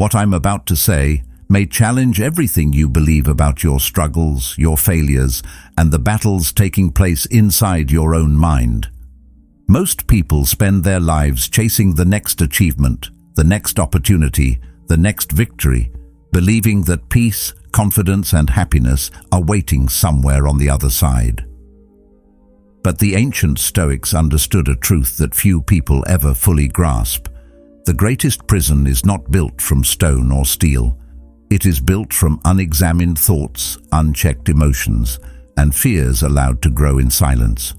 What I'm about to say may challenge everything you believe about your struggles, your failures, and the battles taking place inside your own mind. Most people spend their lives chasing the next achievement, the next opportunity, the next victory, believing that peace, confidence, and happiness are waiting somewhere on the other side. But the ancient Stoics understood a truth that few people ever fully grasp. The greatest prison is not built from stone or steel. It is built from unexamined thoughts, unchecked emotions, and fears allowed to grow in silence.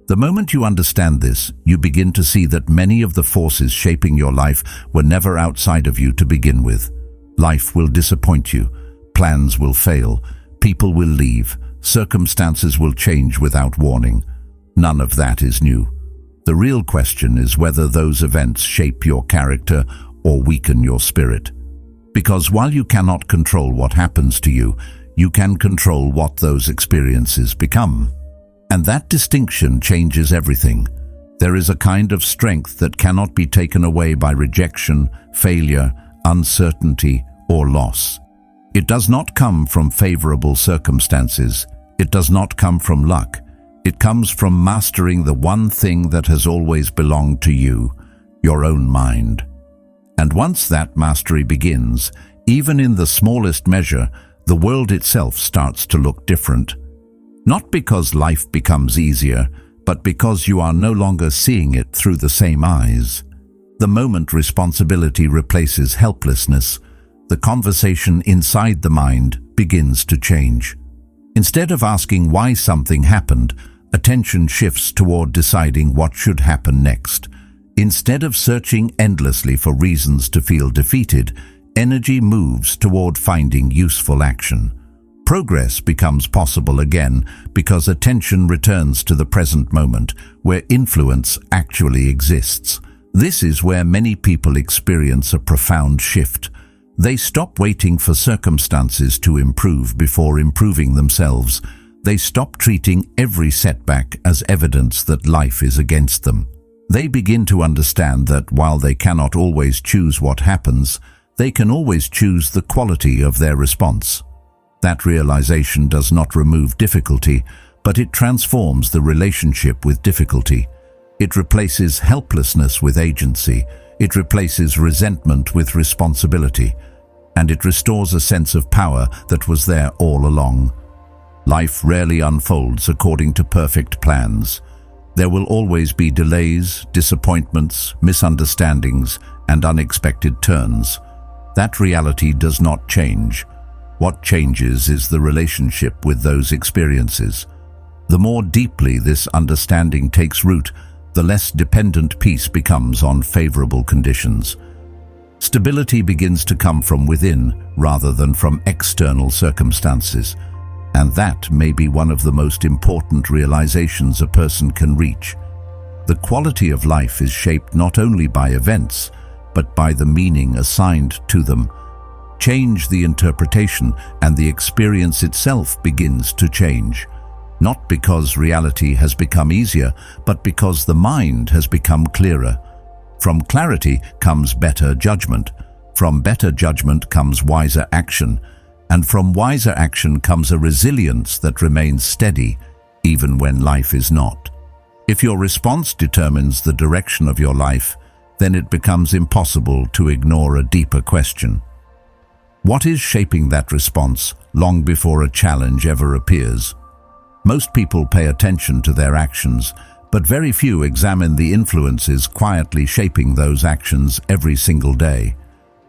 The moment you understand this, you begin to see that many of the forces shaping your life were never outside of you to begin with. Life will disappoint you, plans will fail, people will leave, circumstances will change without warning. None of that is new. The real question is whether those events shape your character or weaken your spirit. Because while you cannot control what happens to you, you can control what those experiences become. And that distinction changes everything. There is a kind of strength that cannot be taken away by rejection, failure, uncertainty, or loss. It does not come from favorable circumstances. It does not come from luck. It comes from mastering the one thing that has always belonged to you, your own mind. And once that mastery begins, even in the smallest measure, the world itself starts to look different. Not because life becomes easier, but because you are no longer seeing it through the same eyes. The moment responsibility replaces helplessness, the conversation inside the mind begins to change. Instead of asking why something happened, attention shifts toward deciding what should happen next. Instead of searching endlessly for reasons to feel defeated, energy moves toward finding useful action. Progress becomes possible again because attention returns to the present moment, where influence actually exists. This is where many people experience a profound shift. They stop waiting for circumstances to improve before improving themselves. They stop treating every setback as evidence that life is against them. They begin to understand that while they cannot always choose what happens, they can always choose the quality of their response. That realization does not remove difficulty, but it transforms the relationship with difficulty. It replaces helplessness with agency. It replaces resentment with responsibility. And it restores a sense of power that was there all along. Life rarely unfolds according to perfect plans. There will always be delays, disappointments, misunderstandings, and unexpected turns. That reality does not change. What changes is the relationship with those experiences. The more deeply this understanding takes root, the less dependent peace becomes on favorable conditions. Stability begins to come from within rather than from external circumstances. And that may be one of the most important realizations a person can reach. The quality of life is shaped not only by events, but by the meaning assigned to them. Change the interpretation, and the experience itself begins to change. Not because reality has become easier, but because the mind has become clearer. From clarity comes better judgment. From better judgment comes wiser action. And from wiser action comes a resilience that remains steady, even when life is not. If your response determines the direction of your life, then it becomes impossible to ignore a deeper question. What is shaping that response long before a challenge ever appears? Most people pay attention to their actions, but very few examine the influences quietly shaping those actions every single day.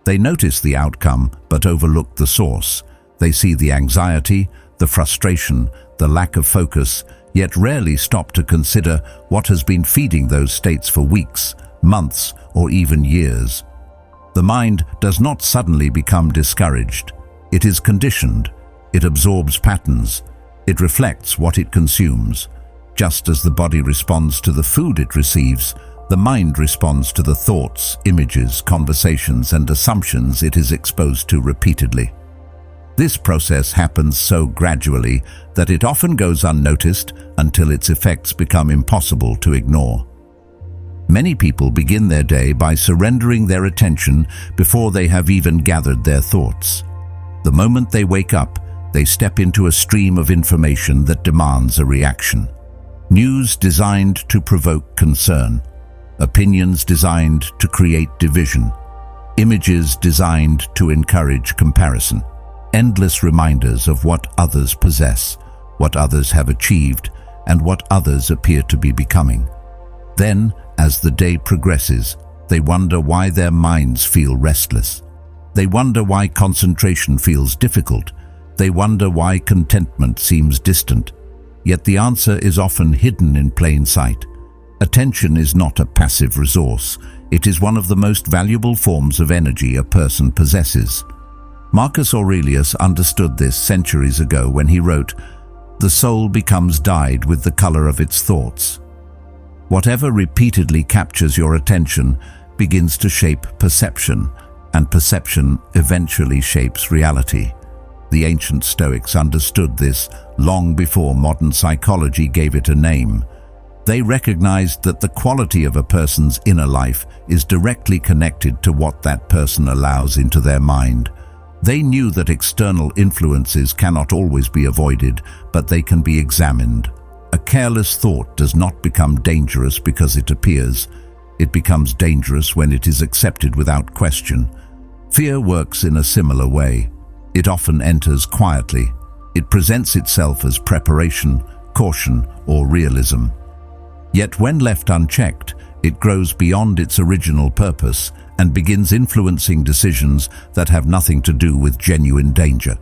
They notice the outcome, but overlook the source. They see the anxiety, the frustration, the lack of focus, yet rarely stop to consider what has been feeding those states for weeks, months, or even years. The mind does not suddenly become discouraged. It is conditioned. It absorbs patterns. It reflects what it consumes. Just as the body responds to the food it receives, the mind responds to the thoughts, images, conversations, and assumptions it is exposed to repeatedly. This process happens so gradually that it often goes unnoticed until its effects become impossible to ignore. Many people begin their day by surrendering their attention before they have even gathered their thoughts. The moment they wake up, they step into a stream of information that demands a reaction. News designed to provoke concern, opinions designed to create division, images designed to encourage comparison, endless reminders of what others possess, what others have achieved, and what others appear to be becoming. Then, as the day progresses, they wonder why their minds feel restless. They wonder why concentration feels difficult. They wonder why contentment seems distant. Yet the answer is often hidden in plain sight. Attention is not a passive resource. It is one of the most valuable forms of energy a person possesses. Marcus Aurelius understood this centuries ago when he wrote, "The soul becomes dyed with the color of its thoughts." Whatever repeatedly captures your attention begins to shape perception, and perception eventually shapes reality. The ancient Stoics understood this long before modern psychology gave it a name. They recognized that the quality of a person's inner life is directly connected to what that person allows into their mind. They knew that external influences cannot always be avoided, but they can be examined. A careless thought does not become dangerous because it appears. It becomes dangerous when it is accepted without question. Fear works in a similar way. It often enters quietly. It presents itself as preparation, caution, or realism. Yet when left unchecked, it grows beyond its original purpose and begins influencing decisions that have nothing to do with genuine danger.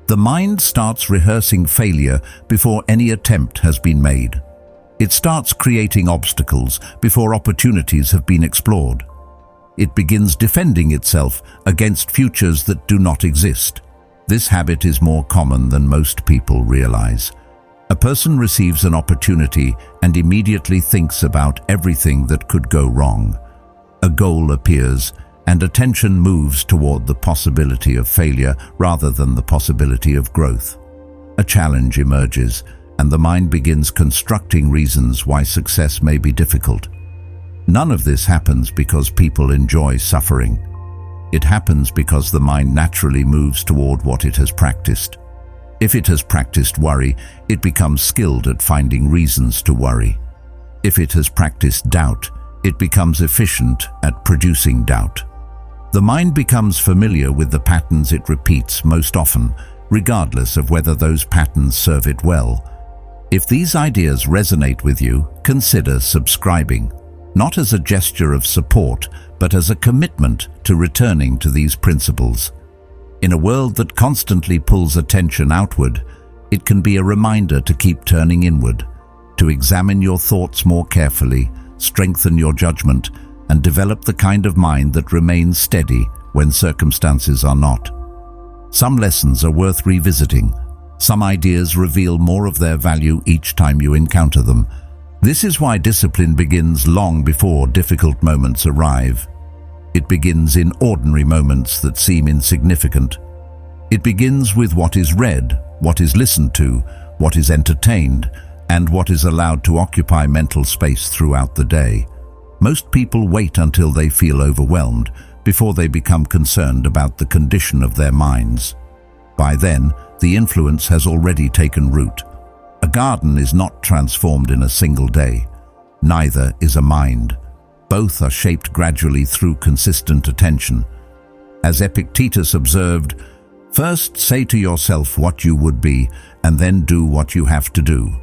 The mind starts rehearsing failure before any attempt has been made. It starts creating obstacles before opportunities have been explored. It begins defending itself against futures that do not exist. This habit is more common than most people realize. A person receives an opportunity and immediately thinks about everything that could go wrong. A goal appears, and attention moves toward the possibility of failure rather than the possibility of growth. A challenge emerges, and the mind begins constructing reasons why success may be difficult. None of this happens because people enjoy suffering. It happens because the mind naturally moves toward what it has practiced. If it has practiced worry, it becomes skilled at finding reasons to worry. If it has practiced doubt, it becomes efficient at producing doubt. The mind becomes familiar with the patterns it repeats most often, regardless of whether those patterns serve it well. If these ideas resonate with you, consider subscribing, not as a gesture of support, but as a commitment to returning to these principles. In a world that constantly pulls attention outward, it can be a reminder to keep turning inward, to examine your thoughts more carefully, strengthen your judgment, and develop the kind of mind that remains steady when circumstances are not. Some lessons are worth revisiting. Some ideas reveal more of their value each time you encounter them. This is why discipline begins long before difficult moments arrive. It begins in ordinary moments that seem insignificant. It begins with what is read, what is listened to, what is entertained, and what is allowed to occupy mental space throughout the day. Most people wait until they feel overwhelmed before they become concerned about the condition of their minds. By then, the influence has already taken root. A garden is not transformed in a single day. Neither is a mind. Both are shaped gradually through consistent attention. As Epictetus observed, "First say to yourself what you would be, and then do what you have to do."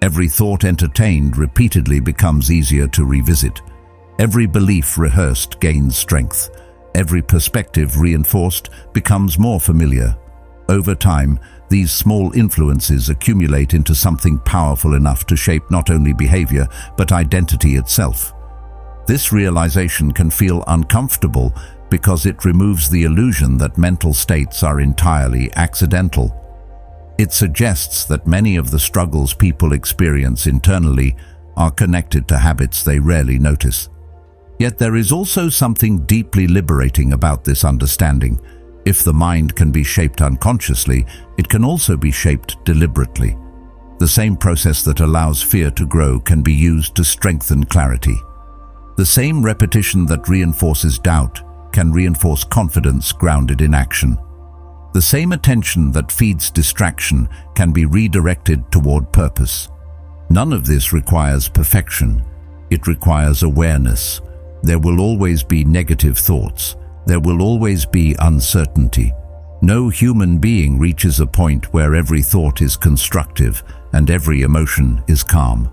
Every thought entertained repeatedly becomes easier to revisit. Every belief rehearsed gains strength. Every perspective reinforced becomes more familiar. Over time, these small influences accumulate into something powerful enough to shape not only behavior, but identity itself. This realization can feel uncomfortable because it removes the illusion that mental states are entirely accidental. It suggests that many of the struggles people experience internally are connected to habits they rarely notice. Yet there is also something deeply liberating about this understanding. If the mind can be shaped unconsciously, it can also be shaped deliberately. The same process that allows fear to grow can be used to strengthen clarity. The same repetition that reinforces doubt can reinforce confidence grounded in action. The same attention that feeds distraction can be redirected toward purpose. None of this requires perfection. It requires awareness. There will always be negative thoughts. There will always be uncertainty. No human being reaches a point where every thought is constructive and every emotion is calm.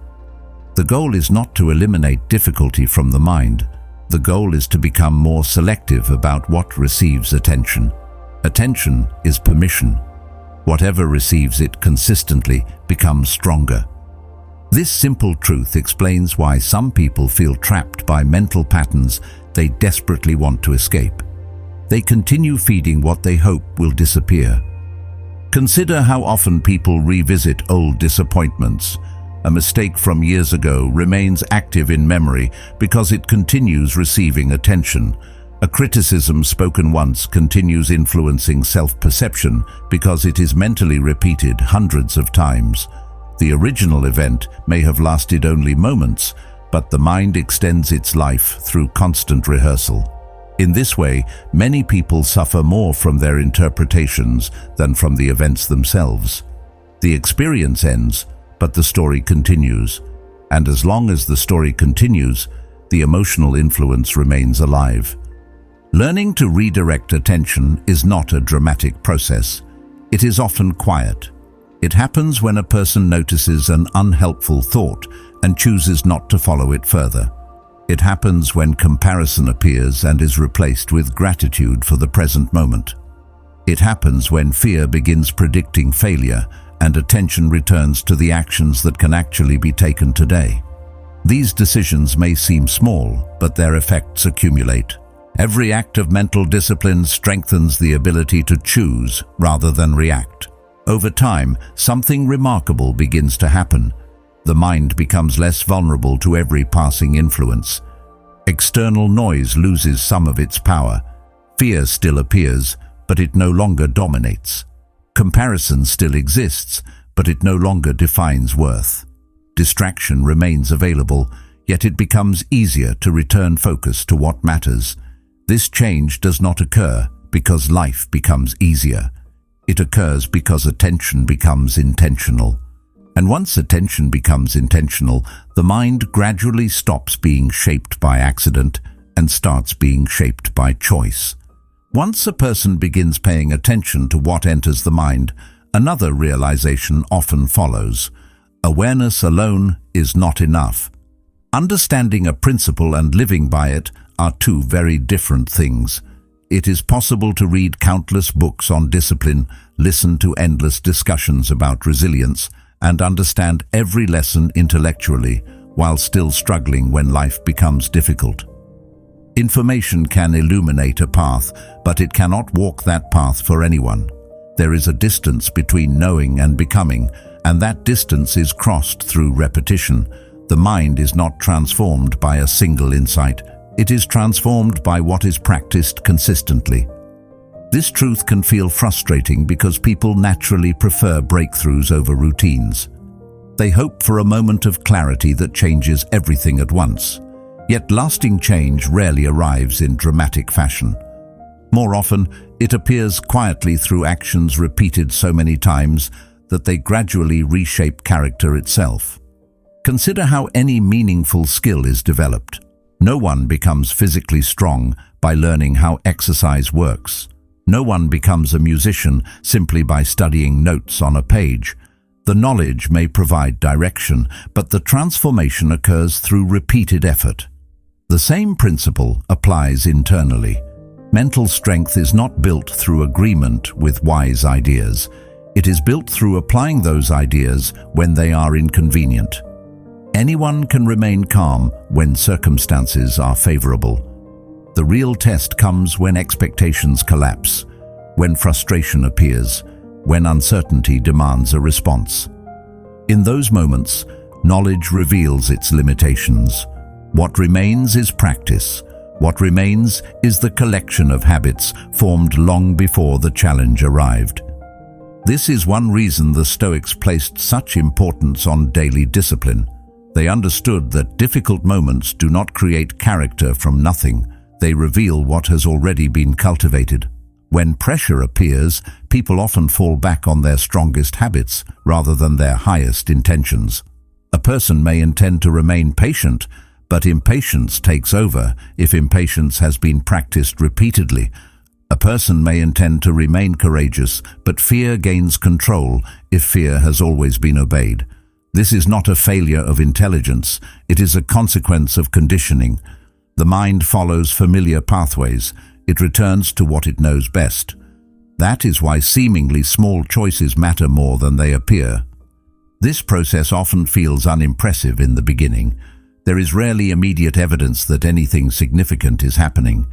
The goal is not to eliminate difficulty from the mind. The goal is to become more selective about what receives attention. Attention is permission. Whatever receives it consistently becomes stronger. This simple truth explains why some people feel trapped by mental patterns they desperately want to escape. They continue feeding what they hope will disappear. Consider how often people revisit old disappointments. A mistake from years ago remains active in memory because it continues receiving attention. A criticism spoken once continues influencing self-perception because it is mentally repeated hundreds of times. The original event may have lasted only moments, but the mind extends its life through constant rehearsal. In this way, many people suffer more from their interpretations than from the events themselves. The experience ends, but the story continues. And as long as the story continues, the emotional influence remains alive. Learning to redirect attention is not a dramatic process. It is often quiet. It happens when a person notices an unhelpful thought and chooses not to follow it further. It happens when comparison appears and is replaced with gratitude for the present moment. It happens when fear begins predicting failure and attention returns to the actions that can actually be taken today. These decisions may seem small, but their effects accumulate. Every act of mental discipline strengthens the ability to choose rather than react. Over time, something remarkable begins to happen. The mind becomes less vulnerable to every passing influence. External noise loses some of its power. Fear still appears, but it no longer dominates. Comparison still exists, but it no longer defines worth. Distraction remains available, yet it becomes easier to return focus to what matters. This change does not occur because life becomes easier. It occurs because attention becomes intentional. And once attention becomes intentional, the mind gradually stops being shaped by accident and starts being shaped by choice. Once a person begins paying attention to what enters the mind, another realization often follows. Awareness alone is not enough. Understanding a principle and living by it are two very different things. It is possible to read countless books on discipline, listen to endless discussions about resilience, and understand every lesson intellectually while still struggling when life becomes difficult. Information can illuminate a path, but it cannot walk that path for anyone. There is a distance between knowing and becoming, and that distance is crossed through repetition. The mind is not transformed by a single insight. It is transformed by what is practiced consistently. This truth can feel frustrating because people naturally prefer breakthroughs over routines. They hope for a moment of clarity that changes everything at once. Yet lasting change rarely arrives in dramatic fashion. More often, it appears quietly through actions repeated so many times that they gradually reshape character itself. Consider how any meaningful skill is developed. No one becomes physically strong by learning how exercise works. No one becomes a musician simply by studying notes on a page. The knowledge may provide direction, but the transformation occurs through repeated effort. The same principle applies internally. Mental strength is not built through agreement with wise ideas. It is built through applying those ideas when they are inconvenient. Anyone can remain calm when circumstances are favorable. The real test comes when expectations collapse, when frustration appears, when uncertainty demands a response. In those moments, knowledge reveals its limitations. What remains is practice. What remains is the collection of habits formed long before the challenge arrived. This is one reason the Stoics placed such importance on daily discipline. They understood that difficult moments do not create character from nothing. They reveal what has already been cultivated. When pressure appears, people often fall back on their strongest habits rather than their highest intentions. A person may intend to remain patient, but impatience takes over if impatience has been practiced repeatedly. A person may intend to remain courageous, but fear gains control if fear has always been obeyed. This is not a failure of intelligence, it is a consequence of conditioning. The mind follows familiar pathways. It returns to what it knows best. That is why seemingly small choices matter more than they appear. This process often feels unimpressive in the beginning. There is rarely immediate evidence that anything significant is happening.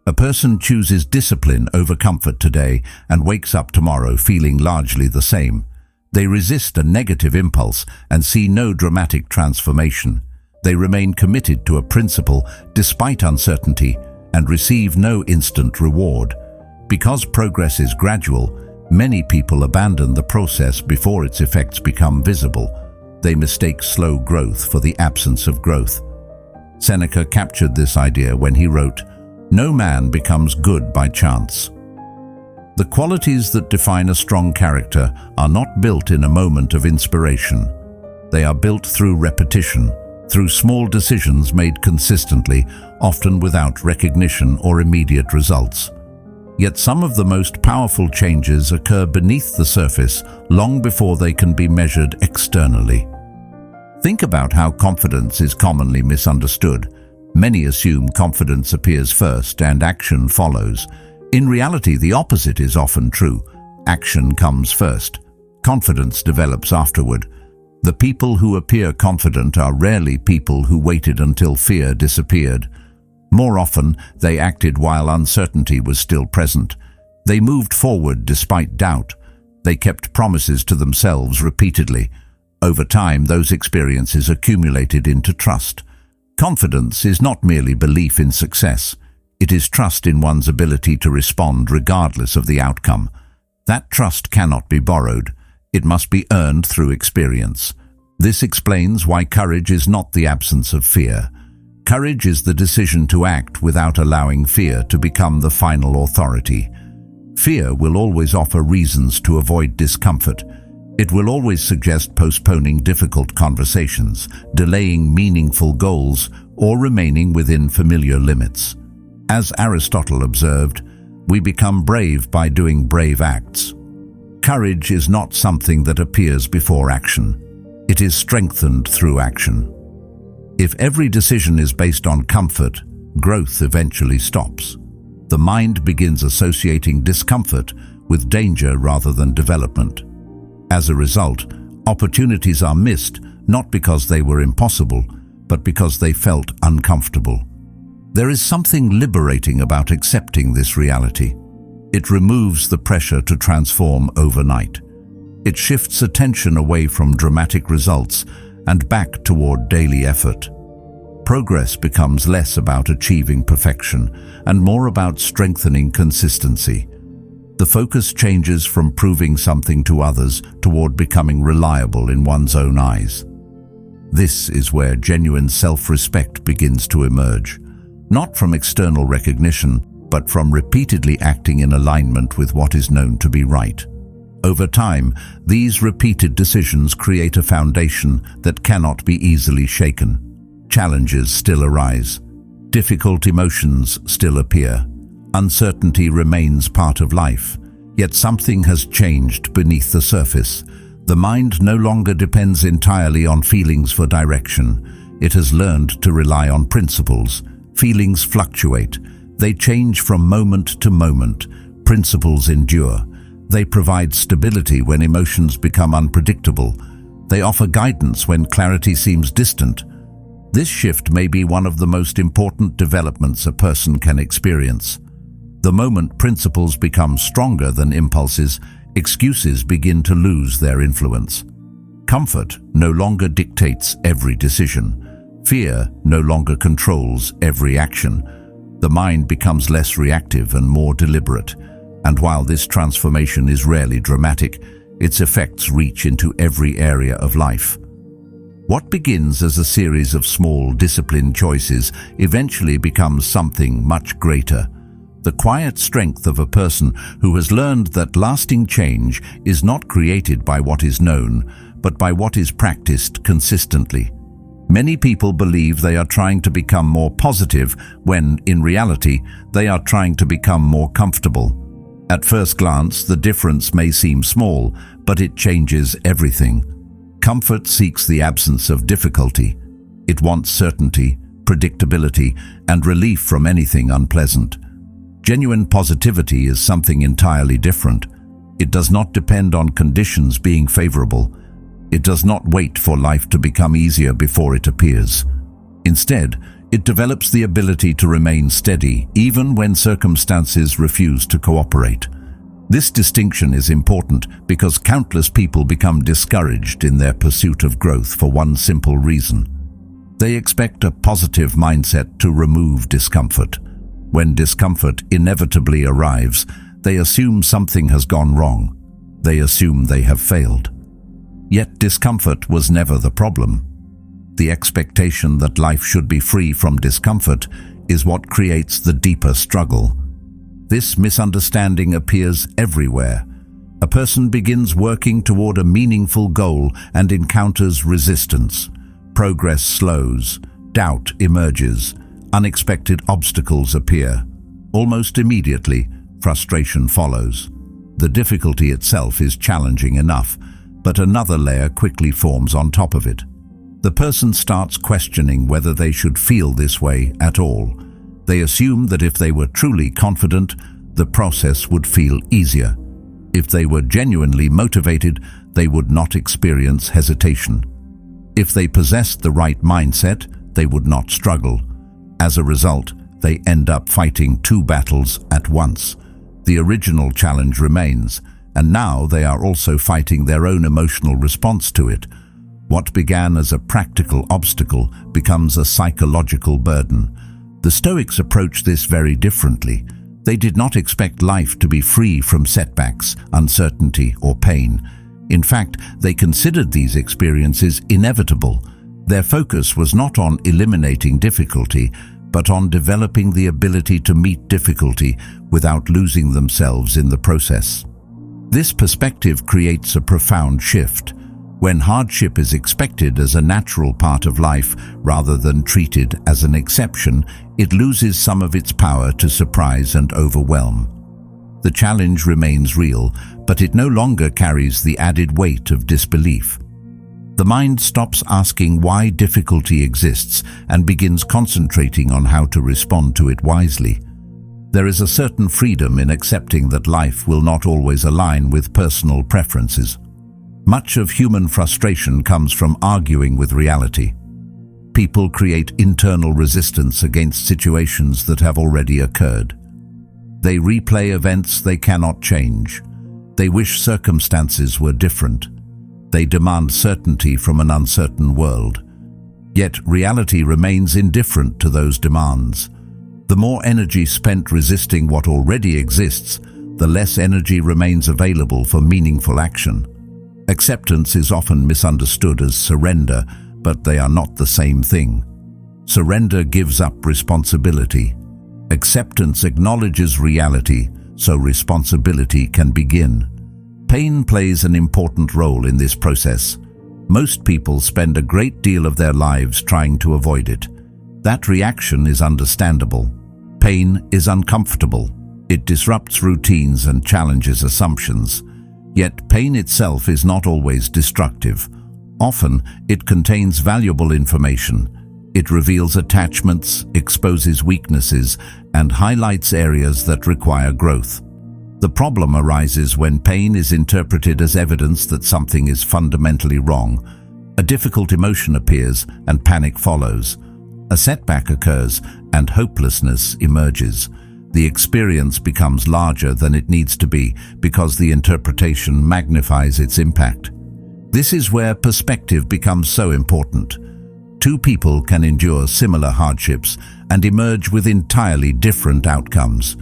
A person chooses discipline over comfort today and wakes up tomorrow feeling largely the same. They resist a negative impulse and see no dramatic transformation. They remain committed to a principle despite uncertainty and receive no instant reward. Because progress is gradual, many people abandon the process before its effects become visible. They mistake slow growth for the absence of growth. Seneca captured this idea when he wrote, "No man becomes good by chance." The qualities that define a strong character are not built in a moment of inspiration. They are built through repetition, through small decisions made consistently, often without recognition or immediate results. Yet some of the most powerful changes occur beneath the surface long before they can be measured externally. Think about how confidence is commonly misunderstood. Many assume confidence appears first and action follows. In reality, the opposite is often true. Action comes first. Confidence develops afterward. The people who appear confident are rarely people who waited until fear disappeared. More often, they acted while uncertainty was still present. They moved forward despite doubt. They kept promises to themselves repeatedly. Over time, those experiences accumulated into trust. Confidence is not merely belief in success. It is trust in one's ability to respond regardless of the outcome. That trust cannot be borrowed. It must be earned through experience. This explains why courage is not the absence of fear. Courage is the decision to act without allowing fear to become the final authority. Fear will always offer reasons to avoid discomfort. It will always suggest postponing difficult conversations, delaying meaningful goals, or remaining within familiar limits. As Aristotle observed, we become brave by doing brave acts. Courage is not something that appears before action. It is strengthened through action. If every decision is based on comfort, growth eventually stops. The mind begins associating discomfort with danger rather than development. As a result, opportunities are missed not because they were impossible, but because they felt uncomfortable. There is something liberating about accepting this reality. It removes the pressure to transform overnight. It shifts attention away from dramatic results and back toward daily effort. Progress becomes less about achieving perfection and more about strengthening consistency. The focus changes from proving something to others toward becoming reliable in one's own eyes. This is where genuine self-respect begins to emerge, not from external recognition, but from repeatedly acting in alignment with what is known to be right. Over time, these repeated decisions create a foundation that cannot be easily shaken. Challenges still arise. Difficult emotions still appear. Uncertainty remains part of life, yet something has changed beneath the surface. The mind no longer depends entirely on feelings for direction. It has learned to rely on principles. Feelings fluctuate. They change from moment to moment. Principles endure. They provide stability when emotions become unpredictable. They offer guidance when clarity seems distant. This shift may be one of the most important developments a person can experience. The moment principles become stronger than impulses, excuses begin to lose their influence. Comfort no longer dictates every decision. Fear no longer controls every action. The mind becomes less reactive and more deliberate. And while this transformation is rarely dramatic, its effects reach into every area of life. What begins as a series of small, disciplined choices eventually becomes something much greater. The quiet strength of a person who has learned that lasting change is not created by what is known, but by what is practiced consistently. Many people believe they are trying to become more positive when, in reality, they are trying to become more comfortable. At first glance, the difference may seem small, but it changes everything. Comfort seeks the absence of difficulty. It wants certainty, predictability, and relief from anything unpleasant. Genuine positivity is something entirely different. It does not depend on conditions being favorable. It does not wait for life to become easier before it appears. Instead, it develops the ability to remain steady even when circumstances refuse to cooperate. This distinction is important because countless people become discouraged in their pursuit of growth for one simple reason. They expect a positive mindset to remove discomfort. When discomfort inevitably arrives, they assume something has gone wrong. They assume they have failed. Yet discomfort was never the problem. The expectation that life should be free from discomfort is what creates the deeper struggle. This misunderstanding appears everywhere. A person begins working toward a meaningful goal and encounters resistance. Progress slows, doubt emerges, unexpected obstacles appear. Almost immediately, frustration follows. The difficulty itself is challenging enough, but another layer quickly forms on top of it. The person starts questioning whether they should feel this way at all. They assume that if they were truly confident, the process would feel easier. If they were genuinely motivated, they would not experience hesitation. If they possessed the right mindset, they would not struggle. As a result, they end up fighting two battles at once. The original challenge remains, and now they are also fighting their own emotional response to it. What began as a practical obstacle becomes a psychological burden. The Stoics approach this very differently. They did not expect life to be free from setbacks, uncertainty, or pain. In fact, they considered these experiences inevitable. Their focus was not on eliminating difficulty, but on developing the ability to meet difficulty without losing themselves in the process. This perspective creates a profound shift. When hardship is expected as a natural part of life rather than treated as an exception, it loses some of its power to surprise and overwhelm. The challenge remains real, but it no longer carries the added weight of disbelief. The mind stops asking why difficulty exists and begins concentrating on how to respond to it wisely. There is a certain freedom in accepting that life will not always align with personal preferences. Much of human frustration comes from arguing with reality. People create internal resistance against situations that have already occurred. They replay events they cannot change. They wish circumstances were different. They demand certainty from an uncertain world. Yet reality remains indifferent to those demands. The more energy spent resisting what already exists, the less energy remains available for meaningful action. Acceptance is often misunderstood as surrender, but they are not the same thing. Surrender gives up responsibility. Acceptance acknowledges reality, so responsibility can begin. Pain plays an important role in this process. Most people spend a great deal of their lives trying to avoid it. That reaction is understandable. Pain is uncomfortable. It disrupts routines and challenges assumptions. Yet pain itself is not always destructive. Often, it contains valuable information. It reveals attachments, exposes weaknesses, and highlights areas that require growth. The problem arises when pain is interpreted as evidence that something is fundamentally wrong. A difficult emotion appears and panic follows. A setback occurs and hopelessness emerges. The experience becomes larger than it needs to be because the interpretation magnifies its impact. This is where perspective becomes so important. Two people can endure similar hardships and emerge with entirely different outcomes.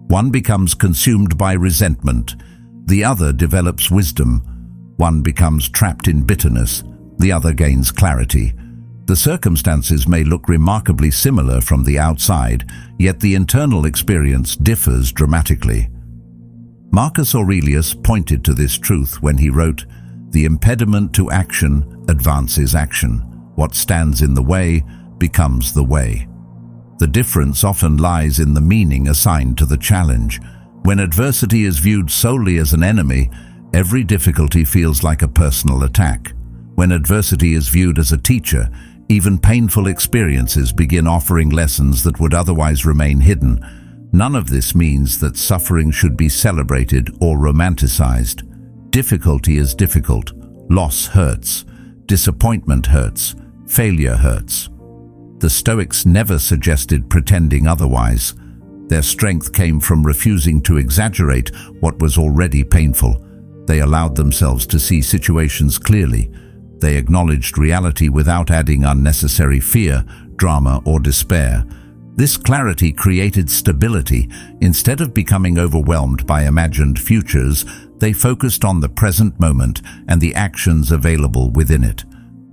One becomes consumed by resentment. The other develops wisdom. One becomes trapped in bitterness. The other gains clarity. The circumstances may look remarkably similar from the outside, yet the internal experience differs dramatically. Marcus Aurelius pointed to this truth when he wrote, "The impediment to action advances action. What stands in the way becomes the way." The difference often lies in the meaning assigned to the challenge. When adversity is viewed solely as an enemy, every difficulty feels like a personal attack. When adversity is viewed as a teacher, even painful experiences begin offering lessons that would otherwise remain hidden. None of this means that suffering should be celebrated or romanticized. Difficulty is difficult. Loss hurts. Disappointment hurts. Failure hurts. The Stoics never suggested pretending otherwise. Their strength came from refusing to exaggerate what was already painful. They allowed themselves to see situations clearly. They acknowledged reality without adding unnecessary fear, drama, or despair. This clarity created stability. Instead of becoming overwhelmed by imagined futures, they focused on the present moment and the actions available within it.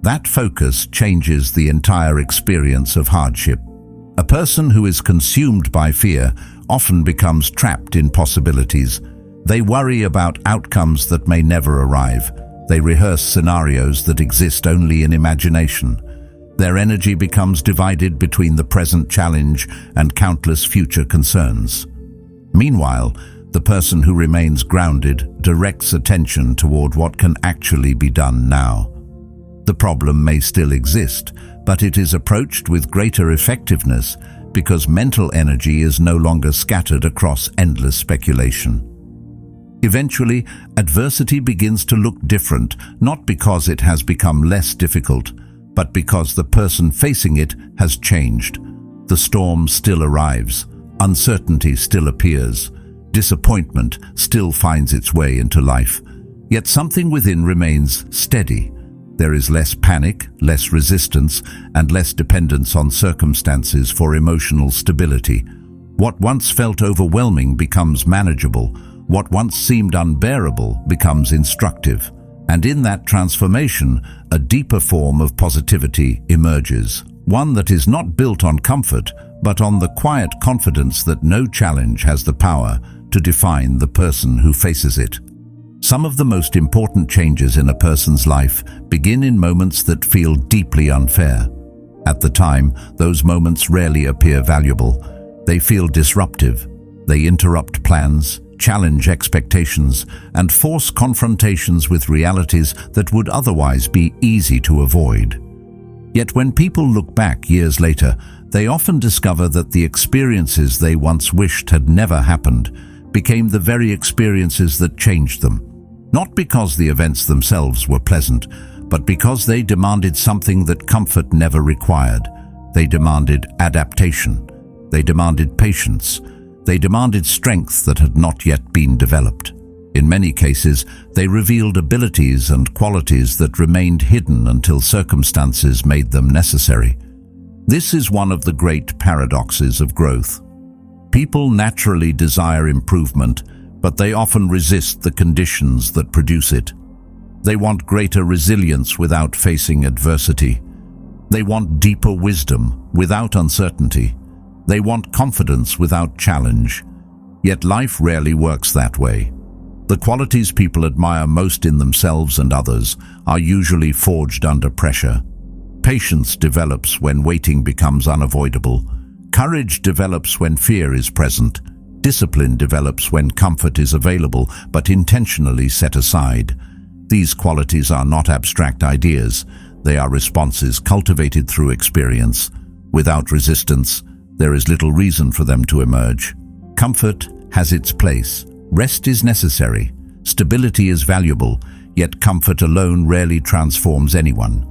That focus changes the entire experience of hardship. A person who is consumed by fear often becomes trapped in possibilities. They worry about outcomes that may never arrive. They rehearse scenarios that exist only in imagination. Their energy becomes divided between the present challenge and countless future concerns. Meanwhile, the person who remains grounded directs attention toward what can actually be done now. The problem may still exist, but it is approached with greater effectiveness because mental energy is no longer scattered across endless speculation. Eventually, adversity begins to look different, not because it has become less difficult, but because the person facing it has changed. The storm still arrives, uncertainty still appears, disappointment still finds its way into life. Yet something within remains steady. There is less panic, less resistance, and less dependence on circumstances for emotional stability. What once felt overwhelming becomes manageable. What once seemed unbearable becomes instructive. And in that transformation, a deeper form of positivity emerges. One that is not built on comfort, but on the quiet confidence that no challenge has the power to define the person who faces it. Some of the most important changes in a person's life begin in moments that feel deeply unfair. At the time, those moments rarely appear valuable. They feel disruptive. They interrupt plans, challenge expectations, and force confrontations with realities that would otherwise be easy to avoid. Yet when people look back years later, they often discover that the experiences they once wished had never happened became the very experiences that changed them. Not because the events themselves were pleasant, but because they demanded something that comfort never required. They demanded adaptation. They demanded patience. They demanded strength that had not yet been developed. In many cases, they revealed abilities and qualities that remained hidden until circumstances made them necessary. This is one of the great paradoxes of growth. People naturally desire improvement, but they often resist the conditions that produce it. They want greater resilience without facing adversity. They want deeper wisdom without uncertainty. They want confidence without challenge. Yet life rarely works that way. The qualities people admire most in themselves and others are usually forged under pressure. Patience develops when waiting becomes unavoidable. Courage develops when fear is present. Discipline develops when comfort is available but intentionally set aside. These qualities are not abstract ideas. They are responses cultivated through experience. Without resistance, there is little reason for them to emerge. Comfort has its place. Rest is necessary. Stability is valuable, yet comfort alone rarely transforms anyone.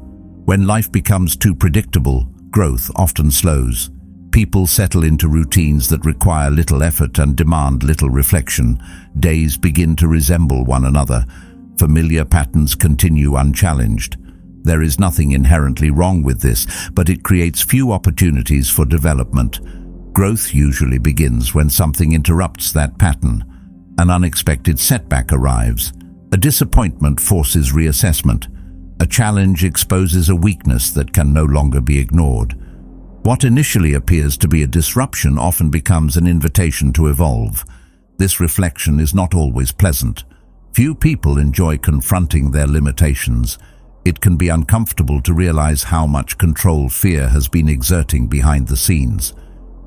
When life becomes too predictable, growth often slows. People settle into routines that require little effort and demand little reflection. Days begin to resemble one another. Familiar patterns continue unchallenged. There is nothing inherently wrong with this, but it creates few opportunities for development. Growth usually begins when something interrupts that pattern. An unexpected setback arrives. A disappointment forces reassessment. A challenge exposes a weakness that can no longer be ignored. What initially appears to be a disruption often becomes an invitation to evolve. This reflection is not always pleasant. Few people enjoy confronting their limitations. It can be uncomfortable to realize how much control fear has been exerting behind the scenes.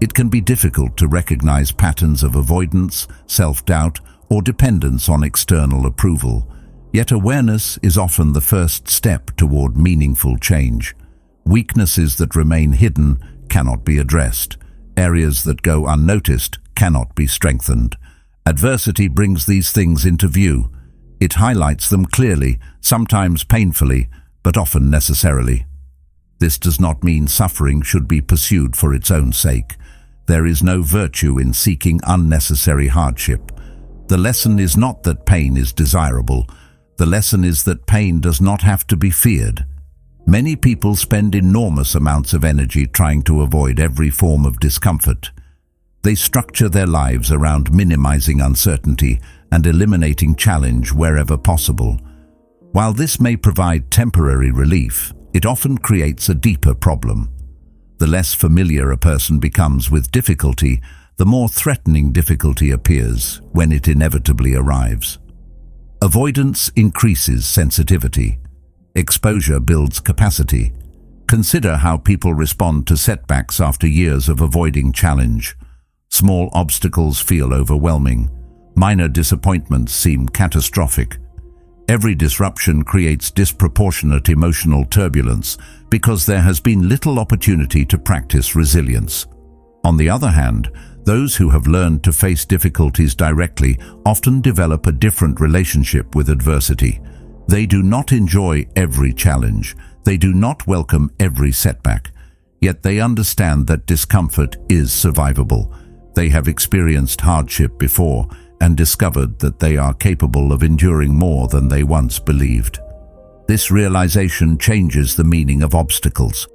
It can be difficult to recognize patterns of avoidance, self-doubt, or dependence on external approval. Yet awareness is often the first step toward meaningful change. Weaknesses that remain hidden cannot be addressed. Areas that go unnoticed cannot be strengthened. Adversity brings these things into view. It highlights them clearly, sometimes painfully, but often necessarily. This does not mean suffering should be pursued for its own sake. There is no virtue in seeking unnecessary hardship. The lesson is not that pain is desirable. The lesson is that pain does not have to be feared. Many people spend enormous amounts of energy trying to avoid every form of discomfort. They structure their lives around minimizing uncertainty and eliminating challenge wherever possible. While this may provide temporary relief, it often creates a deeper problem. The less familiar a person becomes with difficulty, the more threatening difficulty appears when it inevitably arrives. Avoidance increases sensitivity. Exposure builds capacity. Consider how people respond to setbacks after years of avoiding challenge. Small obstacles feel overwhelming. Minor disappointments seem catastrophic. Every disruption creates disproportionate emotional turbulence because there has been little opportunity to practice resilience. On the other hand, those who have learned to face difficulties directly often develop a different relationship with adversity. They do not enjoy every challenge. They do not welcome every setback. Yet they understand that discomfort is survivable. They have experienced hardship before and discovered that they are capable of enduring more than they once believed. This realization changes the meaning of obstacles.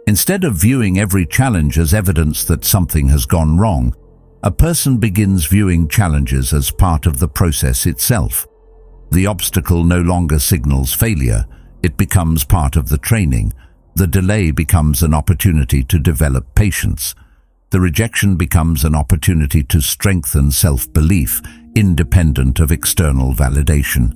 Instead of viewing every challenge as evidence that something has gone wrong, a person begins viewing challenges as part of the process itself. The obstacle no longer signals failure. It becomes part of the training. The delay becomes an opportunity to develop patience. The rejection becomes an opportunity to strengthen self-belief, independent of external validation.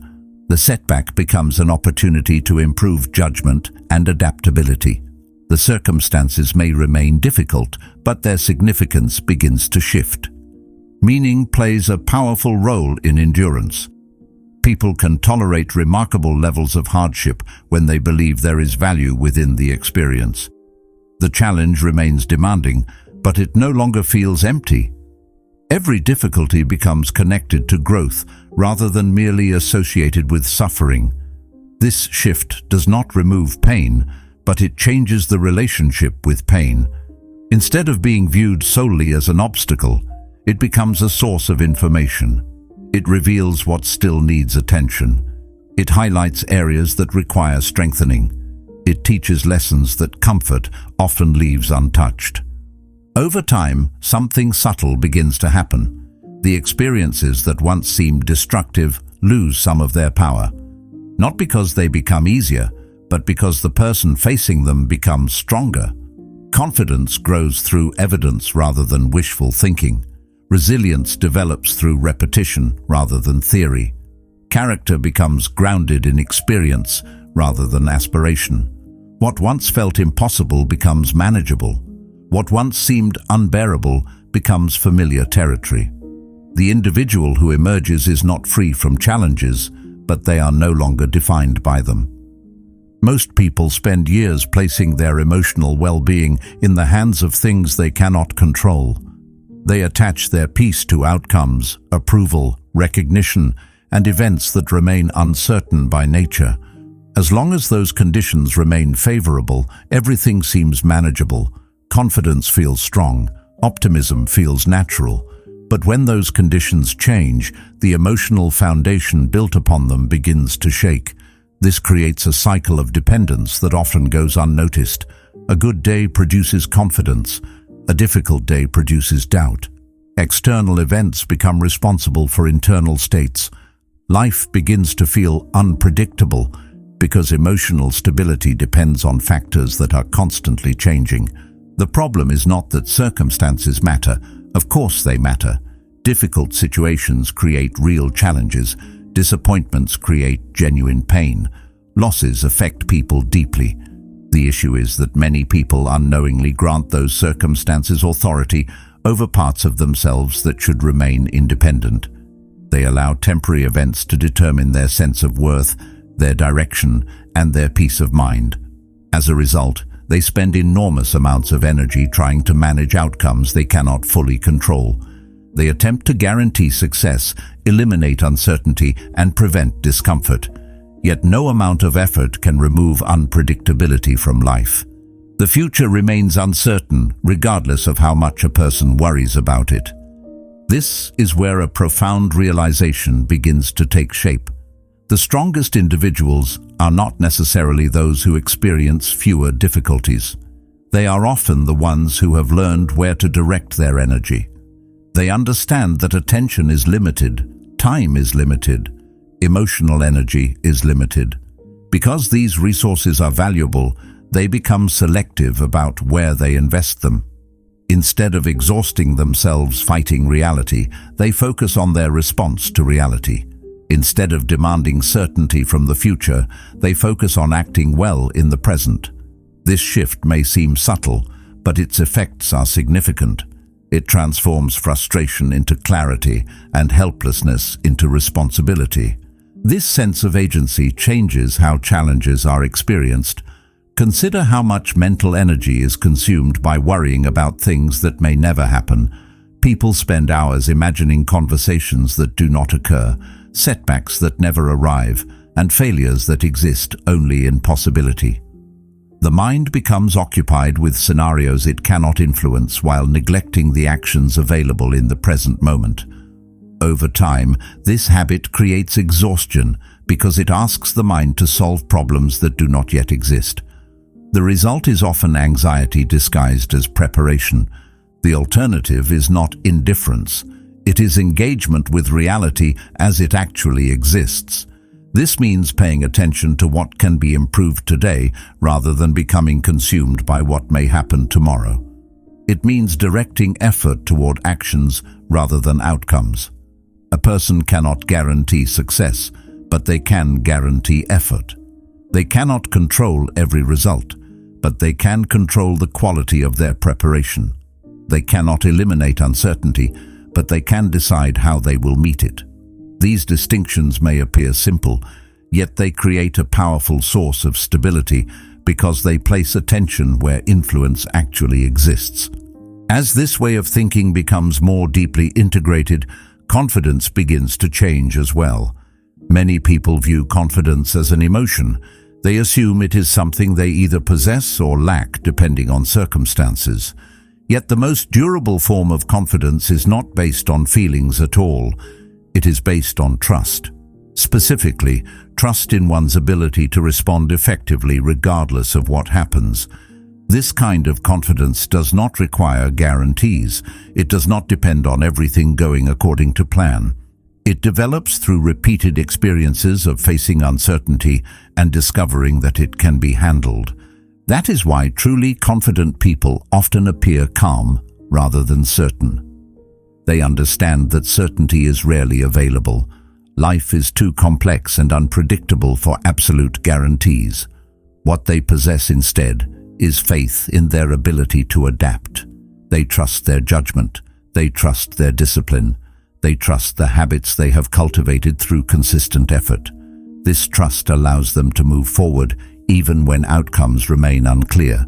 The setback becomes an opportunity to improve judgment and adaptability. The circumstances may remain difficult, but their significance begins to shift. Meaning plays a powerful role in endurance. People can tolerate remarkable levels of hardship when they believe there is value within the experience. The challenge remains demanding, but it no longer feels empty. Every difficulty becomes connected to growth rather than merely associated with suffering. This shift does not remove pain, but it changes the relationship with pain. Instead of being viewed solely as an obstacle, it becomes a source of information. It reveals what still needs attention. It highlights areas that require strengthening. It teaches lessons that comfort often leaves untouched. Over time, something subtle begins to happen. The experiences that once seemed destructive lose some of their power. Not because they become easier, but because the person facing them becomes stronger. Confidence grows through evidence rather than wishful thinking. Resilience develops through repetition rather than theory. Character becomes grounded in experience rather than aspiration. What once felt impossible becomes manageable. What once seemed unbearable becomes familiar territory. The individual who emerges is not free from challenges, but they are no longer defined by them. Most people spend years placing their emotional well-being in the hands of things they cannot control. They attach their peace to outcomes, approval, recognition, and events that remain uncertain by nature. As long as those conditions remain favorable, everything seems manageable. Confidence feels strong, optimism feels natural. But when those conditions change, the emotional foundation built upon them begins to shake. This creates a cycle of dependence that often goes unnoticed. A good day produces confidence. A difficult day produces doubt. External events become responsible for internal states. Life begins to feel unpredictable because emotional stability depends on factors that are constantly changing. The problem is not that circumstances matter. Of course they matter. Difficult situations create real challenges. Disappointments create genuine pain. Losses affect people deeply. The issue is that many people unknowingly grant those circumstances authority over parts of themselves that should remain independent. They allow temporary events to determine their sense of worth, their direction, and their peace of mind. As a result, they spend enormous amounts of energy trying to manage outcomes they cannot fully control. They attempt to guarantee success, eliminate uncertainty, and prevent discomfort. Yet no amount of effort can remove unpredictability from life. The future remains uncertain, regardless of how much a person worries about it. This is where a profound realization begins to take shape. The strongest individuals are not necessarily those who experience fewer difficulties. They are often the ones who have learned where to direct their energy. They understand that attention is limited, time is limited, emotional energy is limited. Because these resources are valuable, they become selective about where they invest them. Instead of exhausting themselves fighting reality, they focus on their response to reality. Instead of demanding certainty from the future, they focus on acting well in the present. This shift may seem subtle, but its effects are significant. It transforms frustration into clarity and helplessness into responsibility. This sense of agency changes how challenges are experienced. Consider how much mental energy is consumed by worrying about things that may never happen. People spend hours imagining conversations that do not occur, setbacks that never arrive, and failures that exist only in possibility. The mind becomes occupied with scenarios it cannot influence while neglecting the actions available in the present moment. Over time, this habit creates exhaustion because it asks the mind to solve problems that do not yet exist. The result is often anxiety disguised as preparation. The alternative is not indifference. It is engagement with reality as it actually exists. This means paying attention to what can be improved today rather than becoming consumed by what may happen tomorrow. It means directing effort toward actions rather than outcomes. A person cannot guarantee success, but they can guarantee effort. They cannot control every result, but they can control the quality of their preparation. They cannot eliminate uncertainty, but they can decide how they will meet it. These distinctions may appear simple, yet they create a powerful source of stability because they place attention where influence actually exists. As this way of thinking becomes more deeply integrated, confidence begins to change as well. Many people view confidence as an emotion. They assume it is something they either possess or lack depending on circumstances. Yet the most durable form of confidence is not based on feelings at all. It is based on trust. Specifically, trust in one's ability to respond effectively regardless of what happens. This kind of confidence does not require guarantees. It does not depend on everything going according to plan. It develops through repeated experiences of facing uncertainty and discovering that it can be handled. That is why truly confident people often appear calm rather than certain. They understand that certainty is rarely available. Life is too complex and unpredictable for absolute guarantees. What they possess instead is faith in their ability to adapt. They trust their judgment. They trust their discipline. They trust the habits they have cultivated through consistent effort. This trust allows them to move forward even when outcomes remain unclear.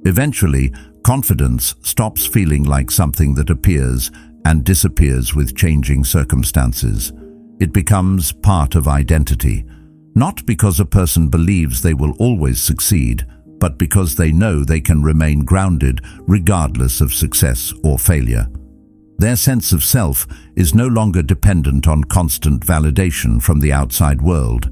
Eventually, confidence stops feeling like something that appears and disappears with changing circumstances. It becomes part of identity, not because a person believes they will always succeed, but because they know they can remain grounded regardless of success or failure. Their sense of self is no longer dependent on constant validation from the outside world.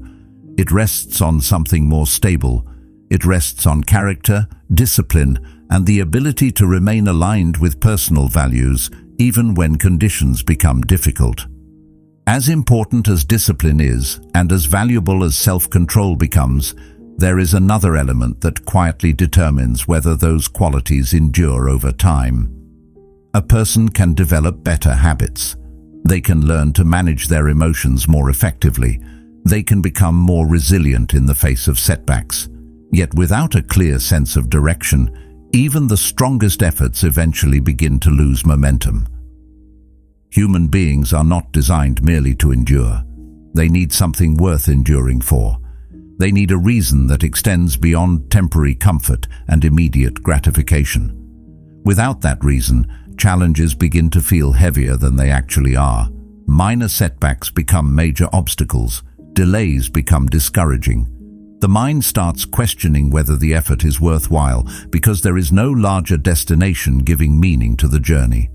It rests on something more stable. It rests on character, discipline, and the ability to remain aligned with personal values even when conditions become difficult. As important as discipline is, and as valuable as self-control becomes, there is another element that quietly determines whether those qualities endure over time. A person can develop better habits. They can learn to manage their emotions more effectively. They can become more resilient in the face of setbacks. Yet without a clear sense of direction, even the strongest efforts eventually begin to lose momentum. Human beings are not designed merely to endure. They need something worth enduring for. They need a reason that extends beyond temporary comfort and immediate gratification. Without that reason, challenges begin to feel heavier than they actually are. Minor setbacks become major obstacles. Delays become discouraging. The mind starts questioning whether the effort is worthwhile because there is no larger destination giving meaning to the journey.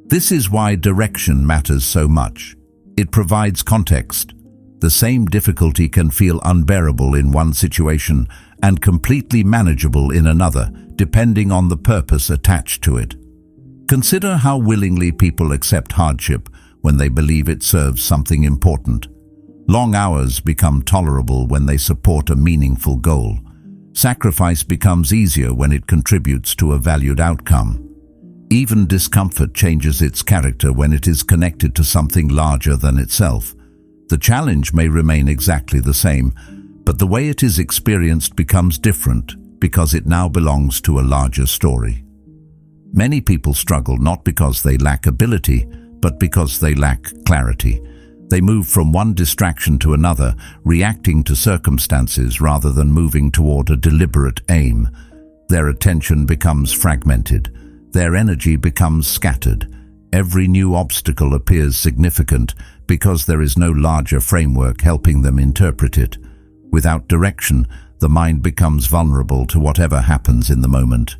This is why direction matters so much. It provides context. The same difficulty can feel unbearable in one situation and completely manageable in another, depending on the purpose attached to it. Consider how willingly people accept hardship when they believe it serves something important. Long hours become tolerable when they support a meaningful goal. Sacrifice becomes easier when it contributes to a valued outcome. Even discomfort changes its character when it is connected to something larger than itself. The challenge may remain exactly the same, but the way it is experienced becomes different because it now belongs to a larger story. Many people struggle not because they lack ability, but because they lack clarity. They move from one distraction to another, reacting to circumstances rather than moving toward a deliberate aim. Their attention becomes fragmented. Their energy becomes scattered. Every new obstacle appears significant because there is no larger framework helping them interpret it. Without direction, the mind becomes vulnerable to whatever happens in the moment.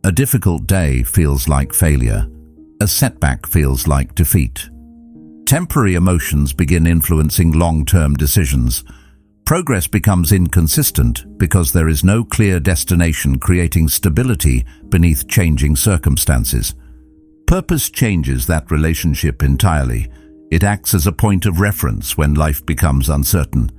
A difficult day feels like failure. A setback feels like defeat. Temporary emotions begin influencing long-term decisions. Progress becomes inconsistent because there is no clear destination creating stability beneath changing circumstances. Purpose changes that relationship entirely. It acts as a point of reference when life becomes uncertain.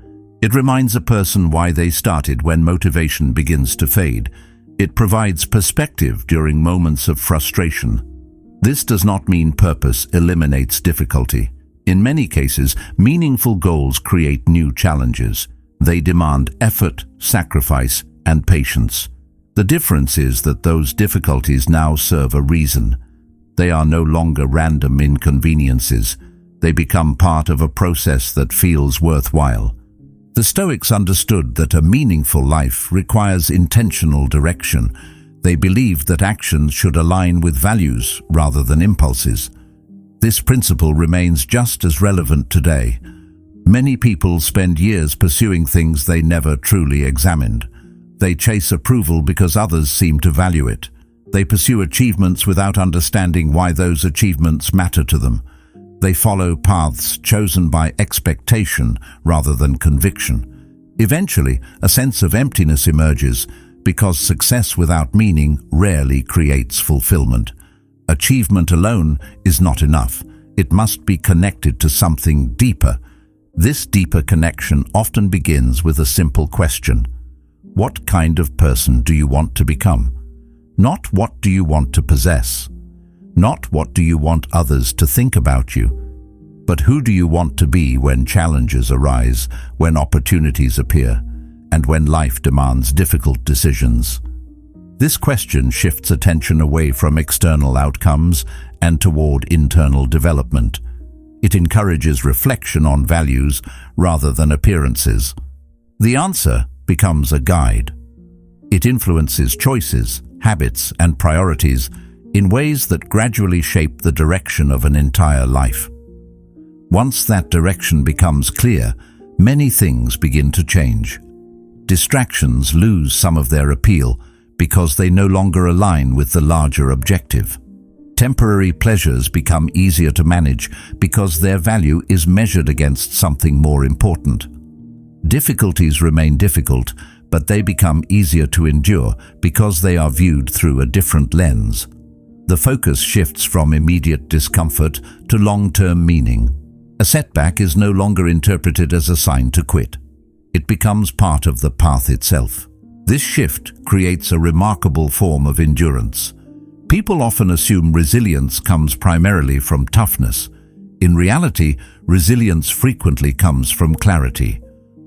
It reminds a person why they started when motivation begins to fade. It provides perspective during moments of frustration. This does not mean purpose eliminates difficulty. In many cases, meaningful goals create new challenges. They demand effort, sacrifice, and patience. The difference is that those difficulties now serve a reason. They are no longer random inconveniences. They become part of a process that feels worthwhile. The Stoics understood that a meaningful life requires intentional direction. They believed that actions should align with values rather than impulses. This principle remains just as relevant today. Many people spend years pursuing things they never truly examined. They chase approval because others seem to value it. They pursue achievements without understanding why those achievements matter to them. They follow paths chosen by expectation rather than conviction. Eventually, a sense of emptiness emerges because success without meaning rarely creates fulfillment. Achievement alone is not enough. It must be connected to something deeper. This deeper connection often begins with a simple question. What kind of person do you want to become? Not what do you want to possess? Not what do you want others to think about you? But who do you want to be when challenges arise, when opportunities appear, and when life demands difficult decisions? This question shifts attention away from external outcomes and toward internal development. It encourages reflection on values rather than appearances. The answer becomes a guide. It influences choices, habits, and priorities in ways that gradually shape the direction of an entire life. Once that direction becomes clear, many things begin to change. Distractions lose some of their appeal because they no longer align with the larger objective. Temporary pleasures become easier to manage because their value is measured against something more important. Difficulties remain difficult, but they become easier to endure because they are viewed through a different lens. The focus shifts from immediate discomfort to long-term meaning. A setback is no longer interpreted as a sign to quit. It becomes part of the path itself. This shift creates a remarkable form of endurance. People often assume resilience comes primarily from toughness. In reality, resilience frequently comes from clarity.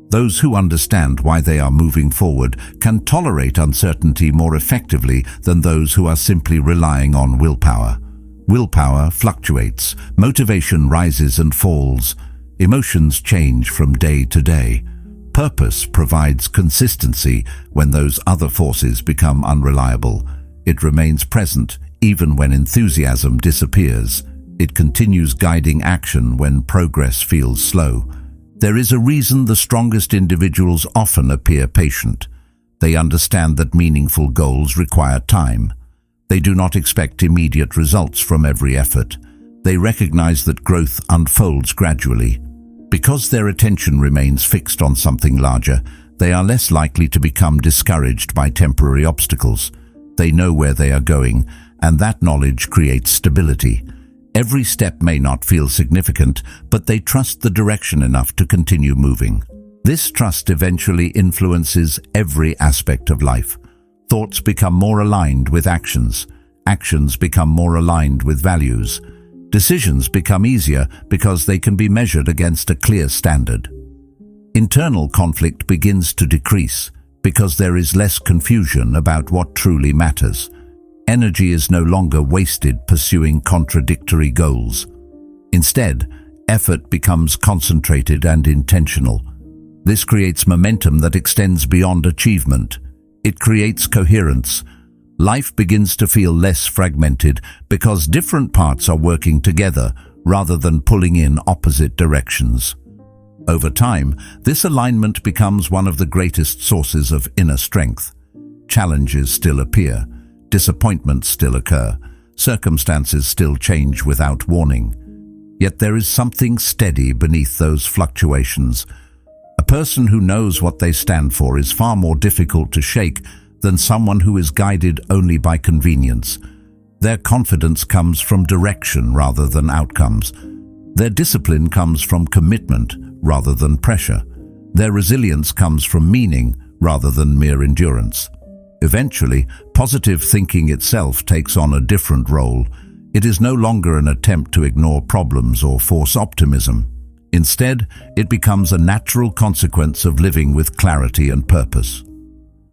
Those who understand why they are moving forward can tolerate uncertainty more effectively than those who are simply relying on willpower. Willpower fluctuates, motivation rises and falls, emotions change from day to day. Purpose provides consistency when those other forces become unreliable. It remains present even when enthusiasm disappears. It continues guiding action when progress feels slow. There is a reason the strongest individuals often appear patient. They understand that meaningful goals require time. They do not expect immediate results from every effort. They recognize that growth unfolds gradually. Because their attention remains fixed on something larger, they are less likely to become discouraged by temporary obstacles. They know where they are going, and that knowledge creates stability. Every step may not feel significant, but they trust the direction enough to continue moving. This trust eventually influences every aspect of life. Thoughts become more aligned with actions. Actions become more aligned with values. Decisions become easier because they can be measured against a clear standard. Internal conflict begins to decrease because there is less confusion about what truly matters. Energy is no longer wasted pursuing contradictory goals. Instead, effort becomes concentrated and intentional. This creates momentum that extends beyond achievement. It creates coherence. Life begins to feel less fragmented because different parts are working together rather than pulling in opposite directions. Over time, this alignment becomes one of the greatest sources of inner strength. Challenges still appear. Disappointments still occur. Circumstances still change without warning. Yet there is something steady beneath those fluctuations. A person who knows what they stand for is far more difficult to shake than someone who is guided only by convenience. Their confidence comes from direction rather than outcomes. Their discipline comes from commitment rather than pressure. Their resilience comes from meaning rather than mere endurance. Eventually, positive thinking itself takes on a different role. It is no longer an attempt to ignore problems or force optimism. Instead, it becomes a natural consequence of living with clarity and purpose.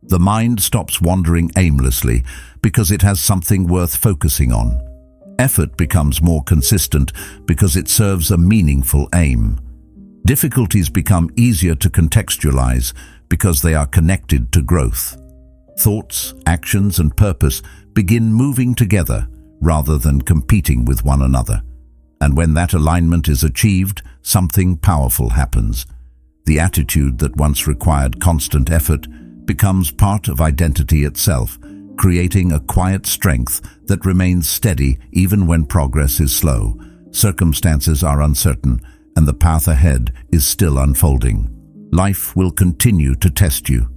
The mind stops wandering aimlessly because it has something worth focusing on. Effort becomes more consistent because it serves a meaningful aim. Difficulties become easier to contextualize because they are connected to growth. Thoughts, actions, and purpose begin moving together rather than competing with one another. And when that alignment is achieved, something powerful happens. The attitude that once required constant effort becomes part of identity itself, creating a quiet strength that remains steady even when progress is slow, circumstances are uncertain, and the path ahead is still unfolding. Life will continue to test you.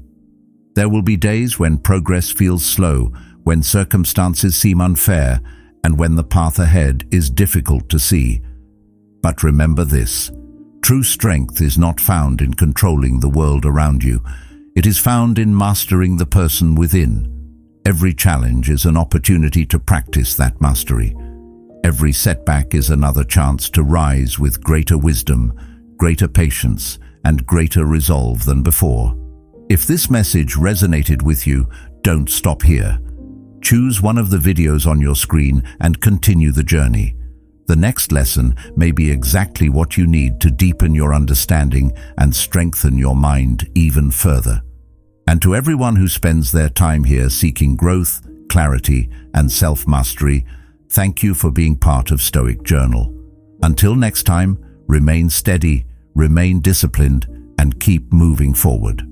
There will be days when progress feels slow, when circumstances seem unfair, and when the path ahead is difficult to see. But remember this: true strength is not found in controlling the world around you. It is found in mastering the person within. Every challenge is an opportunity to practice that mastery. Every setback is another chance to rise with greater wisdom, greater patience, and greater resolve than before. If this message resonated with you, don't stop here. Choose one of the videos on your screen and continue the journey. The next lesson may be exactly what you need to deepen your understanding and strengthen your mind even further. And to everyone who spends their time here seeking growth, clarity, and self-mastery, thank you for being part of Stoic Journal. Until next time, remain steady, remain disciplined, and keep moving forward.